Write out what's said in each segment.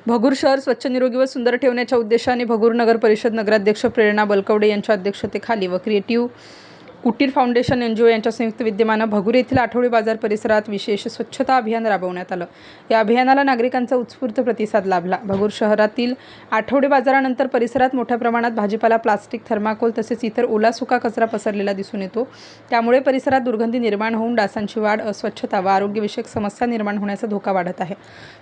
भगूर शहर स्वच्छ, निरोगी व सुंदर ठेवण्याच्या उद्देशाने भगूर नगर परिषद नगराध्यक्ष प्रेरणा बलकवडे यांच्या अध्यक्षतेखाली व क्रिएटिव्ह कुटीर फाउंडेशन NGO यांच्या संयुक्त विद्यमाने भगूर येथील आठवडे बाजार परिसरात विशेष स्वच्छता अभियान राबवण्यात आलं। या अभियानाला नागरिकांचा उत्स्फूर्त प्रतिसाद लाभला। भगूर शहरातील आठवडे बाजारानंतर परिसरात मोठ्या प्रमाणात भाजीपाला, प्लास्टिक, थर्माकोल तसेच इतर ओला सुका कचरा पसरलेला दिसून येतो। त्यामुळे परिसरात दुर्गंधी निर्माण होऊन डासांची वाढ, अस्वच्छता व आरोग्यविषयक समस्या निर्माण होण्याचा धोका वाढत आहे।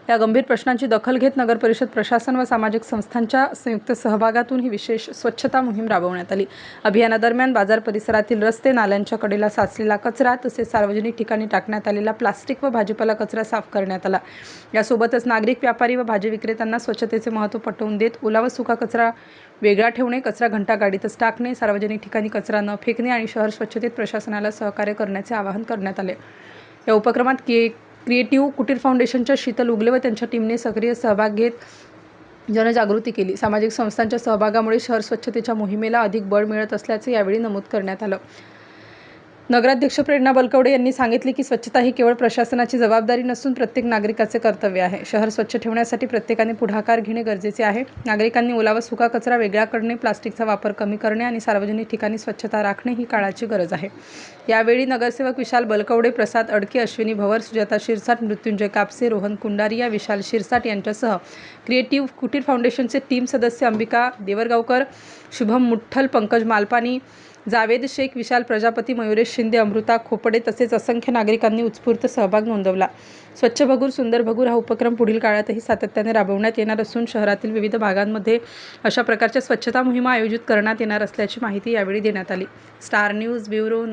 या गंभीर प्रश्नांची दखल घेत नगर परिषद प्रशासन व सामाजिक संस्थांच्या संयुक्त सहभागातून ही विशेष स्वच्छता मोहीम राबवण्यात आली। अभियानादरम्यान बाजार परिसरातील रस्ते, नाल्यांच्या कडेला साचलेला कचरा तसेच सार्वजनिक ठिकाणी टाकण्यात आलेला प्लास्टिक व भाजीपाला कचरा साफ करण्यात आला। यासोबतच नागरिक, व्यापारी व भाजी विक्रेत्यांना स्वच्छतेचे महत्त्व पटवून देत ओला व सुका कचरा वेगळा ठेवणे, कचरा घंटा गाडीतच टाकणे, सार्वजनिक ठिकाणी कचरा न फेकणे आणि शहर स्वच्छतेत प्रशासनाला सहकार्य करण्याचे आवाहन करण्यात आले। या उपक्रमात क्रिएटिव्ह कुटीर फाउंडेशनच्या शीतल उगले व त्यांच्या टीमने सक्रिय सहभाग घेत जनजागृती केली। सामाजिक संस्थांच्या सहभागामुळे शहर स्वच्छतेच्या मोहिमेला अधिक बळ मिळत असल्याचे यावेळी नमूद करण्यात आलं। नगराध्यक्ष प्रेरणा बलकवडे यांनी सांगितले की स्वच्छता ही केवळ प्रशासनाची जबाबदारी नसून प्रत्येक नागरिकाचे कर्तव्य आहे। शहर स्वच्छ ठेवण्यासाठी प्रत्येकाने पुढाकार घेणे गरजेचे आहे। नागरिकांनी ओला व सुका कचरा वेगळा करणे, प्लास्टिकचा वापर कमी करणे आणि सार्वजनिक ठिकाणी स्वच्छता राखणे ही काळाची गरज आहे। यावेळी नगरसेवक विशाल बलकवडे, प्रसाद अडके, अश्विनी भवर, सुजाता शिरसाट, मृत्युंजय कापसे, रोहन कुंडारिया, विशाल शिरसाट यांच्यासह क्रिएटिव्ह कुटीर फाउंडेशनचे टीम सदस्य अंबिका देवरगावकर, शुभम मुठ्ठल, पंकज मालपानी, जावेद शेख, विशाल प्रजापती, मयुरेश शिंदे, अमृता खोपडे तसेच असंख्य नागरिकांनी उत्स्फूर्त सहभाग नोंदवला। स्वच्छ भगूर, सुंदर भगूर हा उपक्रम पुढील काळातही सातत्याने राबवण्यात येणार असून शहरातील विविध भागांमध्ये अशा प्रकारच्या स्वच्छता मोहिमा आयोजित करण्यात येणार असल्याची माहिती यावेळी देण्यात आली। Star news bureau